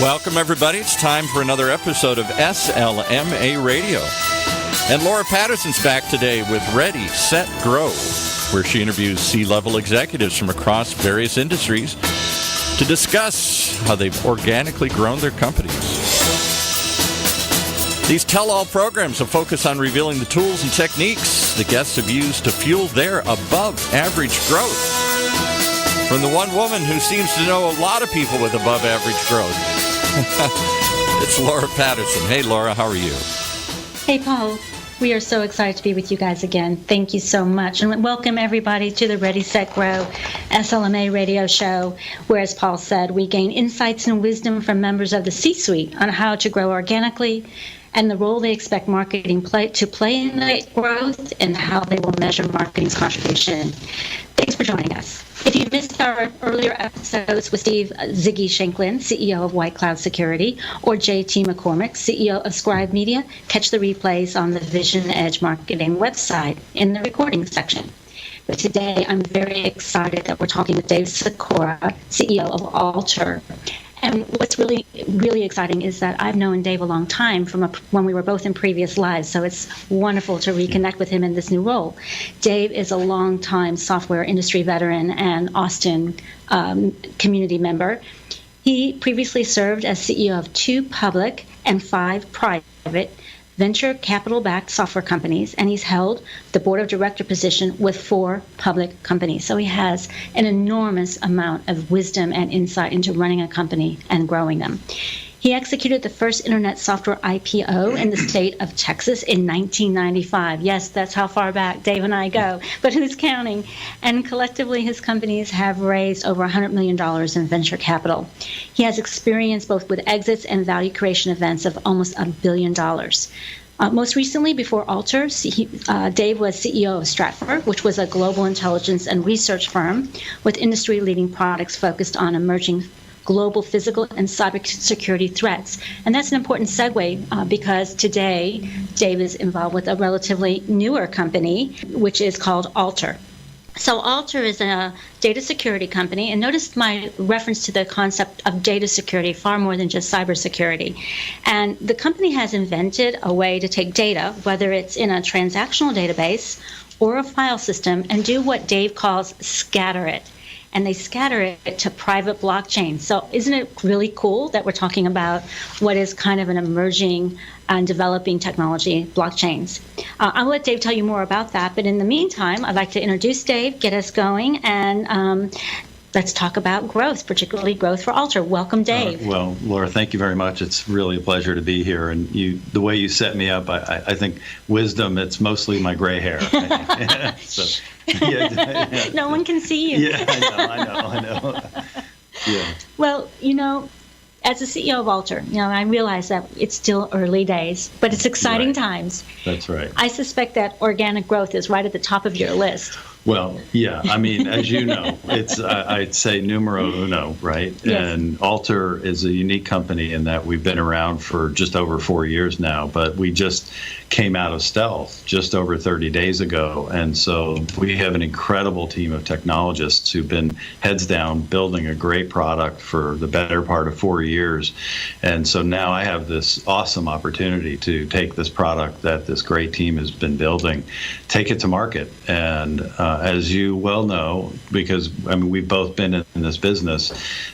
Welcome, everybody. It's time for another episode of SLMA Radio. And Laura Patterson's back today with Ready, Set, Grow, where she interviews C-level executives from across various industries to discuss how they've organically grown their companies. These tell-all programs will focus on revealing the tools and techniques the guests have used to fuel their above-average growth. From the one woman who seems to know a lot of people with above-average growth. It's Laura Patterson. Hey, Laura, how are you? Hey, Paul. We are so excited to be with you guys again. Thank you so much. And welcome, everybody, to the Ready, Set, Grow SLMA radio show, where, as Paul said, we gain insights and wisdom from members of the C-suite on how to grow organically and the role they expect marketing to play in that growth and how they will measure marketing's contribution. Thanks for joining us. If you missed our earlier episodes with Ziggy Shanklin, CEO of White Cloud Security, or JT McCormick, CEO of Scribe Media, catch the replays on the Vision Edge Marketing website in the recording section. But today, I'm very excited that we're talking with Dave Sikora, CEO of Alter. And what's really, really exciting is that I've known Dave a long time from when we were both in previous lives, so it's wonderful to reconnect with him in this new role. Dave is a long-time software industry veteran and Austin community member. He previously served as CEO of 2 public and 5 private venture capital-backed software companies, and he's held the board of director position with 4 public companies. So he has an enormous amount of wisdom and insight into running a company and growing them. He executed the first internet software IPO in the state of Texas in 1995. Yes, that's how far back Dave and I go, but who's counting? And collectively, his companies have raised over $100 million in venture capital. He has experience both with exits and value creation events of almost $1 billion. Most recently, before Alter, Dave was CEO of Stratfor, which was a global intelligence and research firm with industry-leading products focused on emerging global physical and cybersecurity threats. And that's an important segue because today Dave is involved with a relatively newer company, which is called Alter. So Alter is a data security company, and notice my reference to the concept of data security far more than just cybersecurity. And the company has invented a way to take data, whether it's in a transactional database or a file system, and do what Dave calls scatter it. And they scatter it to private blockchains. So isn't it really cool that we're talking about what is kind of an emerging and developing technology, blockchains? I'll let Dave tell you more about that. But in the meantime, I'd like to introduce Dave, get us going, and let's talk about growth, particularly growth for Alter. Welcome, Dave. Well, Laura, thank you very much. It's really a pleasure to be here. And the way you set me up, I think wisdom, it's mostly my gray hair. So, yeah. No one can see you. Yeah, I know. Yeah. Well, as the CEO of Alter, I realize that it's still early days, but it's exciting times. That's right. I suspect that organic growth is right at the top of your list. Well, yeah. I mean, as you know, it's I'd say numero uno, right? Yes. And Alter is a unique company in that we've been around for just over 4 years now, but we just came out of stealth just over 30 days ago. And so we have an incredible team of technologists who've been heads down building a great product for the better part of 4 years. And so now I have this awesome opportunity to take this product that this great team has been building, take it to market. And as you well know, because we've both been in this business,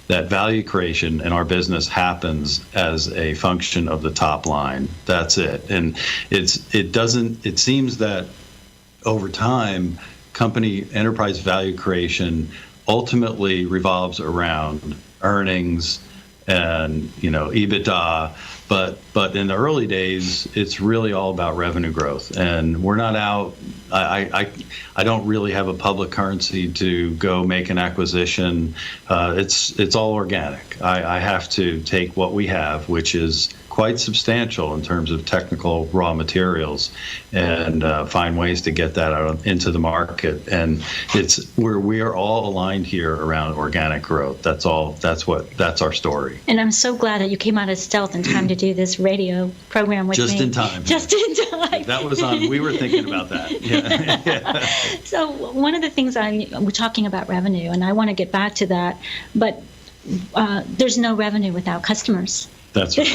that value creation in our business happens as a function of the top line. That's it. And it seems that over time, company enterprise value creation ultimately revolves around earnings and EBITDA, but in the early days, it's really all about revenue growth. And we're not out. I don't really have a public currency to go make an acquisition. It's all organic. I have to take what we have, which is quite substantial in terms of technical raw materials, and find ways to get that out into the market. And it's where we are all aligned here around organic growth. That's our story. And I'm so glad that you came out of stealth in time to do this radio program with me. Just in time. Just in time. That was on. We were thinking about that. Yeah. So one of the things we're talking about revenue, and I want to get back to that, but there's no revenue without customers. That's right.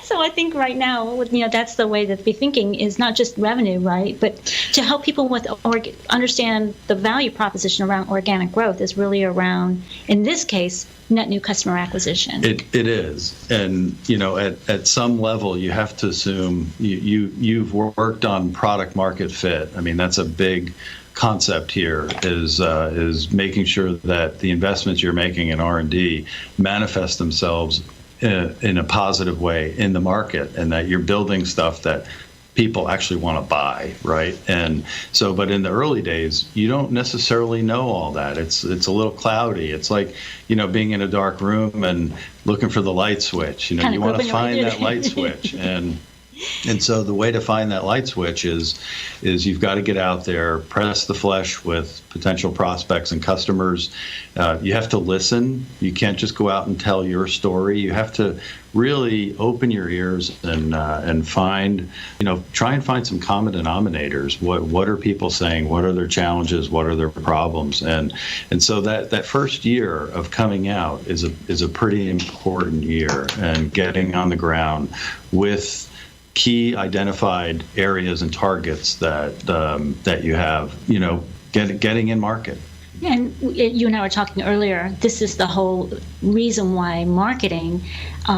So I think right now, that's the way that to be thinking is not just revenue, right? But to help people with understand the value proposition around organic growth is really around, in this case, net new customer acquisition. It is, and at some level, you have to assume you've worked on product market fit. I mean, that's a big concept here is making sure that the investments you're making in R&D manifest themselves in a positive way in the market, and that you're building stuff that people actually want to buy, right? And so, but in the early days, you don't necessarily know all that. It's a little cloudy. It's like, being in a dark room and looking for the light switch. You want to find that light switch, and so the way to find that light switch is you've got to get out there, press the flesh with potential prospects and customers. You have to listen. You can't just go out and tell your story. You have to really open your ears and find, try and find some common denominators. What are people saying? What are their challenges? What are their problems? And so that first year of coming out is a pretty important year, and getting on the ground with key identified areas and targets that you have, getting in market. And you and I were talking earlier, this is the whole reason why marketing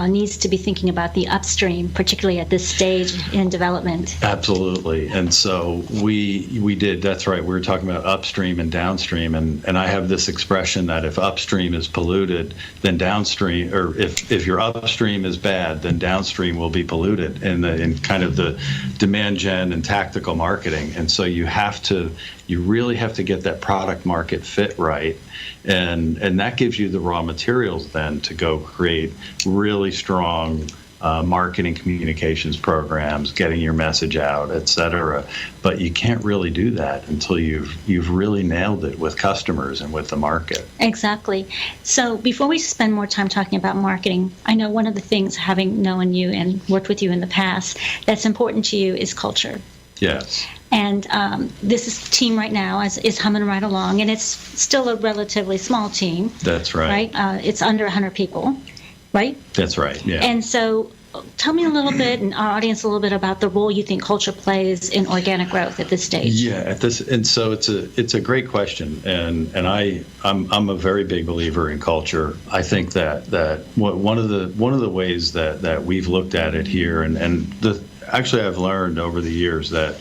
needs to be thinking about the upstream, particularly at this stage in development. Absolutely. And so we did, that's right, we were talking about upstream and downstream, and I have this expression that if upstream is polluted, then downstream, or if your upstream is bad, then downstream will be polluted in kind of the demand gen and tactical marketing. And so you really have to get that product market fit right, and that gives you the raw materials then to go create really strong marketing communications programs, getting your message out, et cetera. But you can't really do that until you've really nailed it with customers and with the market. Exactly. So before we spend more time talking about marketing, I know one of the things, having known you and worked with you in the past, that's important to you is culture. Yes. And this team right now is humming right along, and it's still a relatively small team. That's right. Right? It's under 100 people, right? That's right, yeah. And so tell me a little bit, and our audience a little bit, about the role you think culture plays in organic growth at this stage. Yeah, and so it's a great question, and I'm a very big believer in culture. I think that one of the ways that we've looked at it here, and actually I've learned over the years that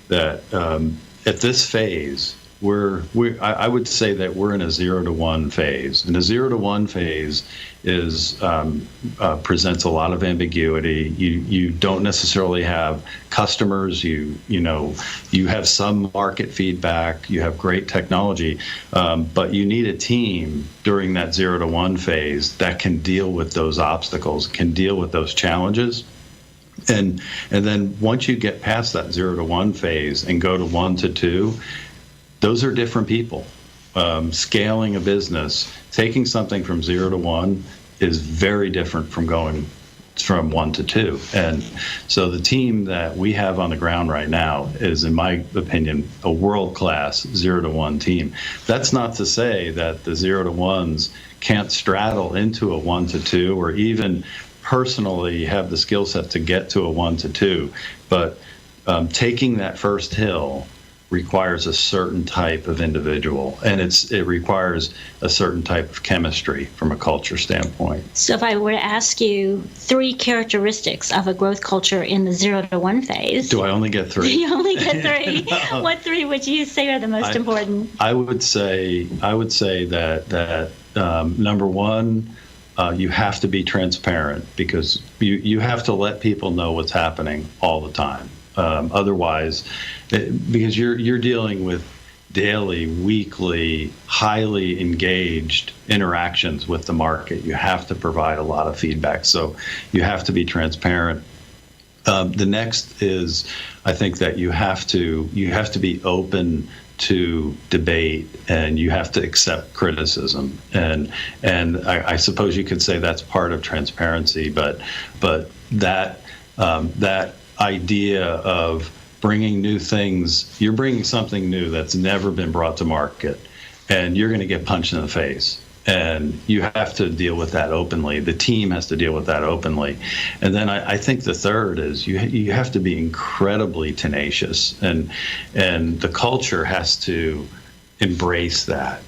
at this phase, I would say that we're in a 0 to 1 phase, and a 0 to 1 phase presents a lot of ambiguity. You don't necessarily have customers. You have some market feedback. You have great technology, but you need a team during that 0 to 1 phase that can deal with those obstacles, can deal with those challenges. And then once you get past that 0 to 1 phase and go to 1 to 2, those are different people. Scaling a business, taking something from 0 to 1 is very different from going from 1 to 2. And so the team that we have on the ground right now is, in my opinion, a world-class 0 to 1 team. That's not to say that the 0 to 1s can't straddle into a 1 to 2, or even personally have the skill set to get to a 1 to 2, but taking that first hill requires a certain type of individual, and it requires a certain type of chemistry from a culture standpoint. So if I were to ask you 3 characteristics of a growth culture in the 0 to 1 phase. Do I only get 3? You only get 3. No. What 3 would you say are the most important? I would say that number 1, you have to be transparent, because you have to let people know what's happening all the time. Otherwise, because you're dealing with daily, weekly, highly engaged interactions with the market, you have to provide a lot of feedback. So you have to be transparent. The next is, I think that you have to be open to debate, and you have to accept criticism, and I suppose you could say that's part of transparency, but that idea of bringing new things, you're bringing something new that's never been brought to market, and you're going to get punched in the face. And you have to deal with that openly. The team has to deal with that openly. And then I think the third is you have to be incredibly tenacious, and the culture has to embrace that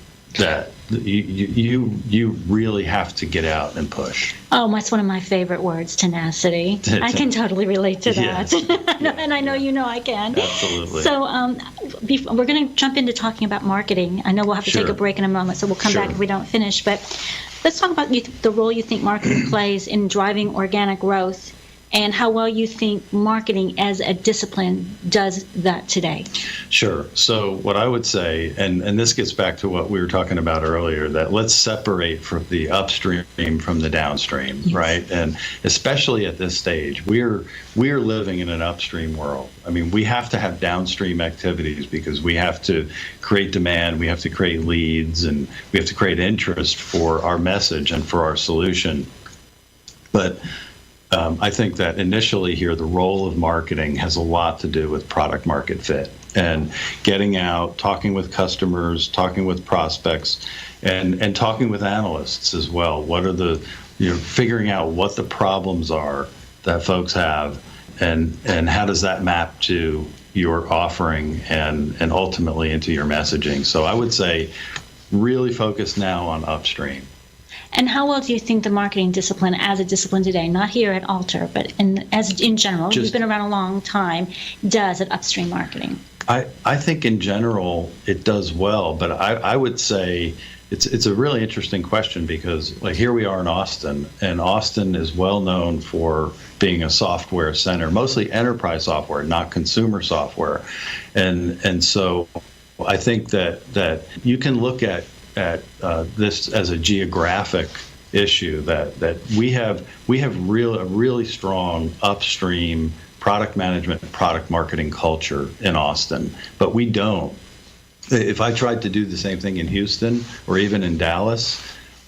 you really have to get out and push. Oh, that's one of my favorite words, tenacity. I can totally relate to that. Yes. And I know you know I can. Absolutely. So we're going to jump into talking about marketing. I know we'll have to take a break in a moment, so we'll come back if we don't finish. But let's talk about the role you think marketing plays in driving organic growth, and how well you think marketing as a discipline does that today. Sure. So what I would say, and this gets back to what we were talking about earlier, that let's separate from the upstream from the downstream, right? And especially at this stage, we're living in an upstream world. I mean, we have to have downstream activities because we have to create demand, we have to create leads, and we have to create interest for our message and for our solution. But I think that initially here, the role of marketing has a lot to do with product market fit and getting out, talking with customers, talking with prospects, and talking with analysts as well. What are figuring out what the problems are that folks have, and how does that map to your offering and ultimately into your messaging. So I would say really focus now on upstream. And how well do you think the marketing discipline as a discipline today, not here at Alter, but in general, you've been around a long time, does at upstream marketing? I think in general it does well, but I would say it's a really interesting question because like here we are in Austin, and Austin is well known for being a software center, mostly enterprise software, not consumer software. And so I think that you can look at this as a geographic issue, that we have a really strong upstream product management and product marketing culture in Austin, but we don't. If I tried to do the same thing in Houston or even in Dallas,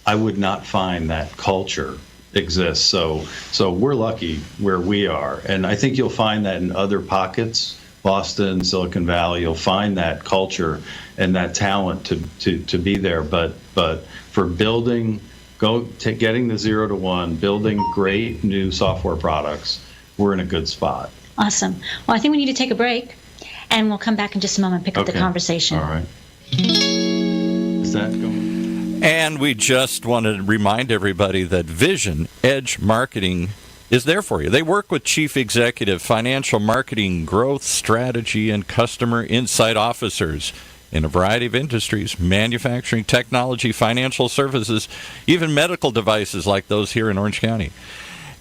I would not find that culture exists. So we're lucky where we are, and I think you'll find that in other pockets, Boston, Silicon Valley, you'll find that culture and that talent to be there. But for getting the 0 to 1, building great new software products, we're in a good spot. Awesome. Well, I think we need to take a break, and we'll come back in just a moment and pick up the conversation. All right. Is that going? And we just want to remind everybody that Vision Edge Marketing is there for you. They work with chief executive, financial marketing, growth strategy, and customer insight officers in a variety of industries: manufacturing, technology, financial services, even medical devices like those here in Orange County.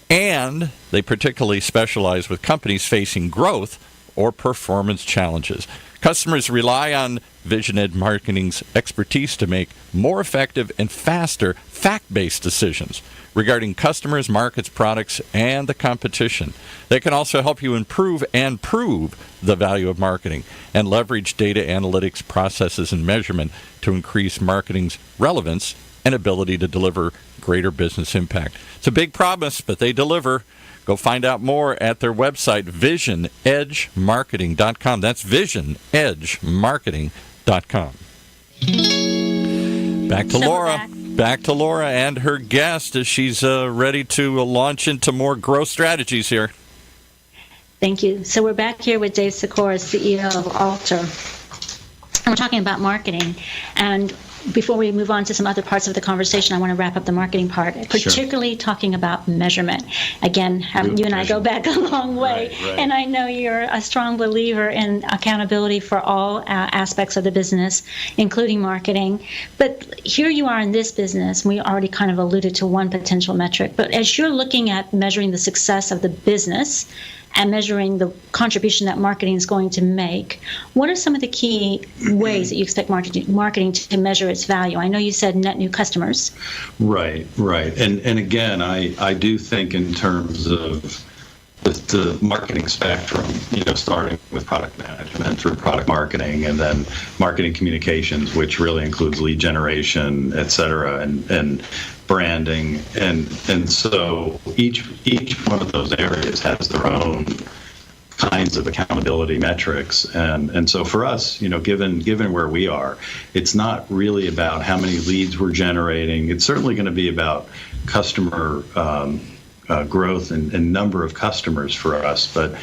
And they particularly specialize with companies facing growth or performance challenges. Customers rely on Vision Edge Marketing's expertise to make more effective and faster fact-based decisions regarding customers, markets, products, and the competition. They can also help you improve and prove the value of marketing and leverage data analytics processes and measurement to increase marketing's relevance and ability to deliver greater business impact. It's a big promise, but they deliver. Go find out more at their website, visionedgemarketing.com. That's visionedgemarketing.com. Back to Laura. Back to Laura and her guest as she's ready to launch into more growth strategies here. Thank you. So we're back here with Dave Sikora, CEO of Alter. And we're talking about marketing. And before we move on to some other parts of the conversation, I want to wrap up the marketing part, particularly talking about measurement. Again, you and I go back a long way, right. And I know you're a strong believer in accountability for all aspects of the business, including marketing. But here you are in this business, and we already kind of alluded to one potential metric. But as you're looking at measuring the success of the business and measuring the contribution that marketing is going to make, what are some of the key ways that you expect marketing to measure its value? I know you said net new customers. Right. And again, I do think in terms of the marketing spectrum, starting with product management through product marketing, and then marketing communications, which really includes lead generation, et cetera, and branding, and so each one of those areas has their own kinds of accountability metrics. And so for us, given where we are, it's not really about how many leads we're generating. It's certainly going to be about customer growth and number of customers for us. But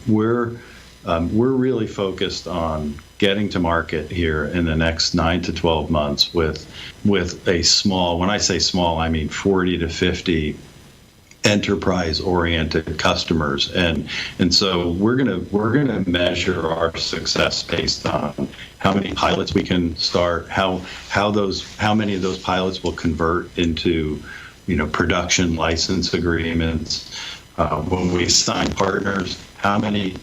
we're really focused on getting to market here in the next 9 to 12 months with a small, when I say small, I mean 40 to 50 enterprise-oriented customers, and so we're gonna measure our success based on how many pilots we can start, how many of those pilots will convert into production license agreements. When we sign partners, how many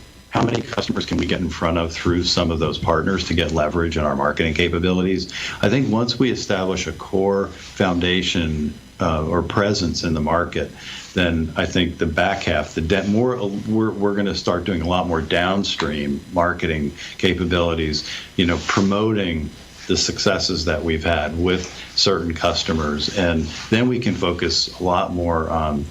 customers can we get in front of through some of those partners to get leverage in our marketing capabilities? I think once we establish a core foundation or presence in the market, then I think the back half, we're going to start doing a lot more downstream marketing capabilities, promoting the successes that we've had with certain customers, and then we can focus a lot more on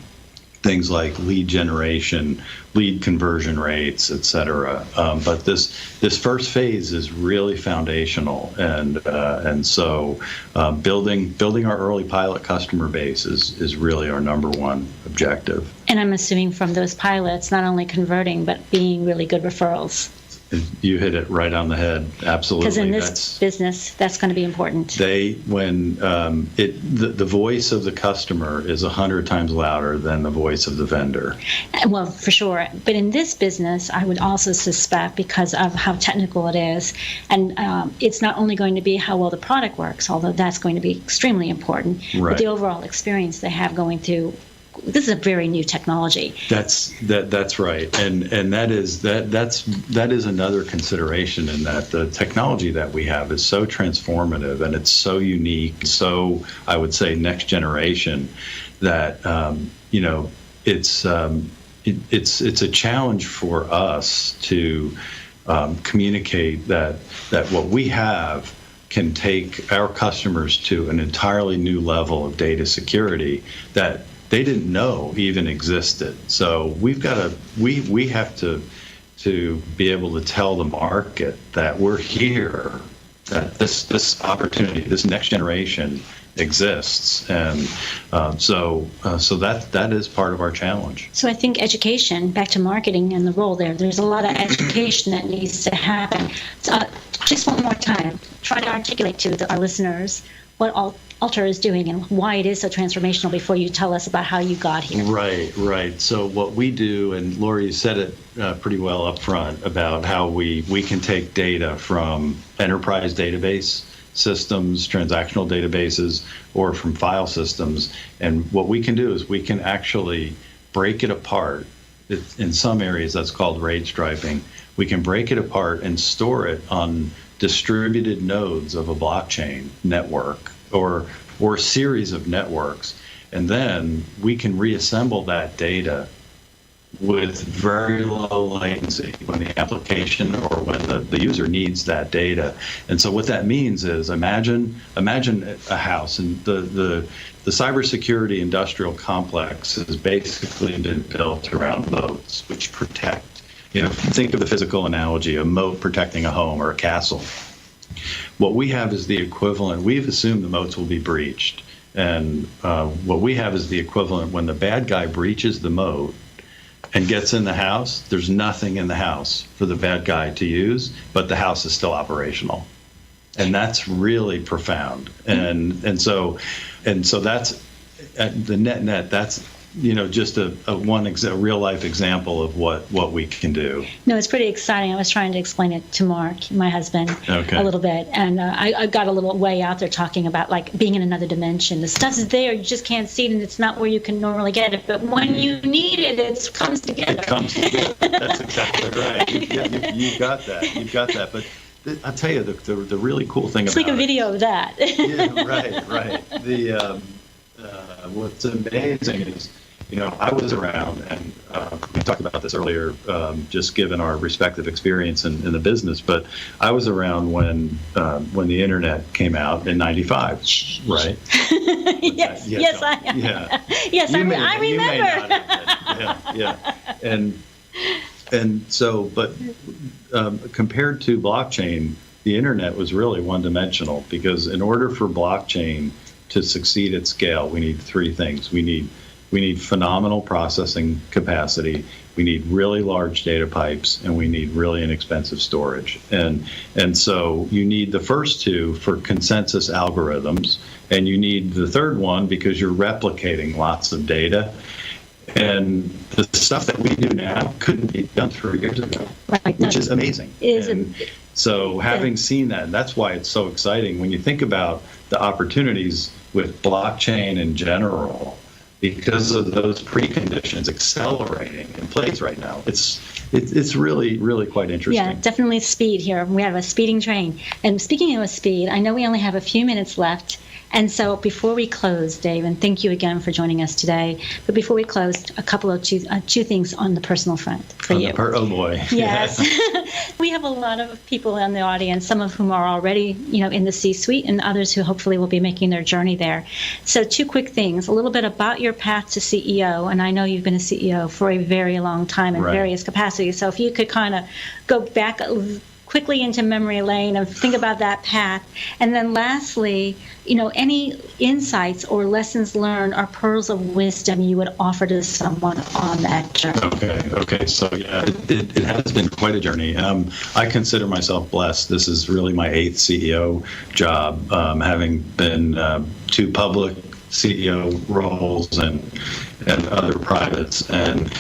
things like lead generation, lead conversion rates, et cetera. But this first phase is really foundational, and so building our early pilot customer base is really our number one objective. And I'm assuming from those pilots, not only converting, but being really good referrals. You hit it right on the head. Absolutely. Because in this business, that's going to be important. The voice of the customer is 100 times louder than the voice of the vendor. Well, for sure. But in this business, I would also suspect, because of how technical it is, and it's not only going to be how well the product works, although that's going to be extremely important, right, but the overall experience they have going through. This is a very new technology. That's right, and that is another consideration, in that the technology that we have is so transformative and it's so unique, so I would say next generation, that it's a challenge for us to communicate that what we have can take our customers to an entirely new level of data security that they didn't know even existed. So we have to be able to tell the market that we're here, that this opportunity, this next generation exists, and so that is part of our challenge. So I think education, back to marketing and the role there's a lot of education that needs to happen. So just one more time, try to articulate to our listeners what Alter is doing and why it is so transformational before you tell us about how you got here. Right. So what we do, and Lori said it pretty well up front, about how we can take data from enterprise database systems, transactional databases, or from file systems, and what we can do is we can actually break it apart. In some areas that's called RAID striping. We can break it apart and store it on distributed nodes of a blockchain network or series of networks, and then we can reassemble that data with very low latency when the application or when the user needs that data. And so what that means is, imagine a house, and the cybersecurity industrial complex has basically been built around moats which protect. Think of the physical analogy, a moat protecting a home or a castle. What we have is the equivalent. We've assumed the moats will be breached. And what we have is the equivalent. When the bad guy breaches the moat and gets in the house, there's nothing in the house for the bad guy to use, but the house is still operational. And that's really profound. And so that's the net. That's just a real life example of what we can do. No, it's pretty exciting. I was trying to explain it to Mark, my husband, a little bit, and I got a little way out there talking about like being in another dimension. The stuff is there, you just can't see it, and it's not where you can normally get it. But when you need it, it comes together. It comes together. That's exactly right. You got that. You've got that. But I'll tell you, the really cool thing it's about like a video of that. Yeah, right. What's amazing is, I was around, and we talked about this earlier, just given our respective experience in the business, but I was around when the internet came out in '95, right? Yes, I am. Yeah. Yes, I remember. You may not have been. Yeah. And so, but compared to blockchain, the internet was really one-dimensional, because in order for blockchain to succeed at scale, we need three things. We need phenomenal processing capacity, we need really large data pipes, and we need really inexpensive storage. And so you need the first two for consensus algorithms, and you need the third one because you're replicating lots of data. And the stuff that we do now couldn't be done 3 years ago, which is amazing. So having seen that, that's why it's so exciting when you think about the opportunities with blockchain in general, because of those preconditions accelerating in place right now. It's really, really quite interesting. Yeah, definitely speed here. We have a speeding train. And speaking of speed, I know we only have a few minutes left. And so before we close, Dave, and thank you again for joining us today, but before we close, a couple of two things on the personal front for you. Oh, boy. Yes. We have a lot of people in the audience, some of whom are already, in the C-suite, and others who hopefully will be making their journey there. So two quick things, a little bit about your path to CEO, and I know you've been a CEO for a very long time in various capacities. So if you could kind of go back quickly into memory lane and think about that path. And then lastly, any insights or lessons learned or pearls of wisdom you would offer to someone on that journey. Okay. So yeah, it has been quite a journey. I consider myself blessed. This is really my 8th CEO job, having been 2 public CEO roles and other privates. And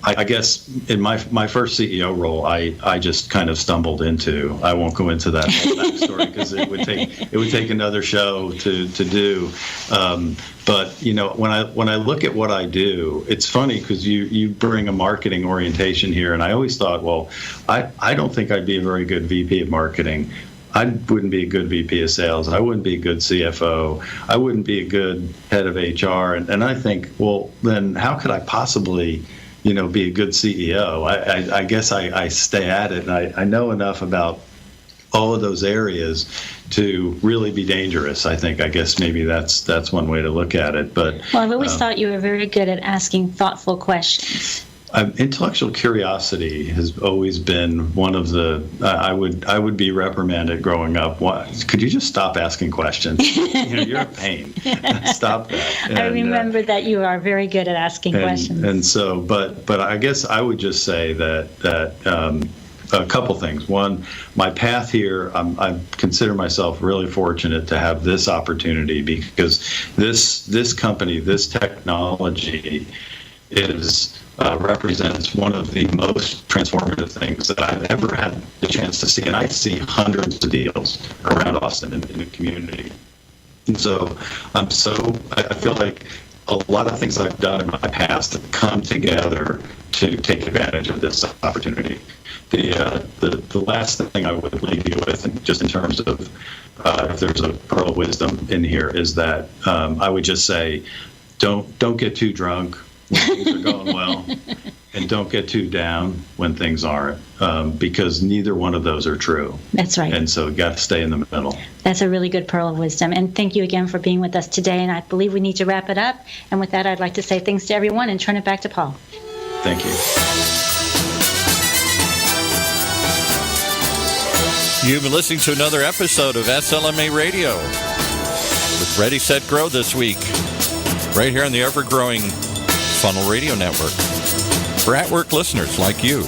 I guess in my first CEO role, I just kind of stumbled into. I won't go into that whole backstory because it would take another show to do. But when I look at what I do, it's funny because you bring a marketing orientation here, and I always thought, well, I don't think I'd be a very good VP of marketing. I wouldn't be a good VP of sales. I wouldn't be a good CFO. I wouldn't be a good head of HR. And I think, well, then how could I possibly be a good CEO? I guess I stay at it, and I know enough about all of those areas to really be dangerous. I guess maybe that's one way to look at it. But I've always thought you were very good at asking thoughtful questions. Intellectual curiosity has always been one of the. I would be reprimanded growing up. Could you just stop asking questions? You're a pain. Stop that. I remember that you are very good at asking questions. And so, but I guess I would just say that a couple things. One, my path here, I consider myself really fortunate to have this opportunity, because this company, this technology, represents one of the most transformative things that I've ever had the chance to see. And I see hundreds of deals around Austin in the community. And so I feel like a lot of things I've done in my past have come together to take advantage of this opportunity. The last thing I would leave you with, just in terms of if there's a pearl of wisdom in here, is that I would just say, don't get too drunk when things are going well, and don't get too down when things aren't, because neither one of those are true. That's right. And so you got to stay in the middle. That's a really good pearl of wisdom. And thank you again for being with us today. And I believe we need to wrap it up. And with that, I'd like to say thanks to everyone and turn it back to Paul. Thank you. You've been listening to another episode of SLMA Radio with Ready, Set, Grow this week, right here on the ever-growing Funnel Radio Network, for at-work listeners like you.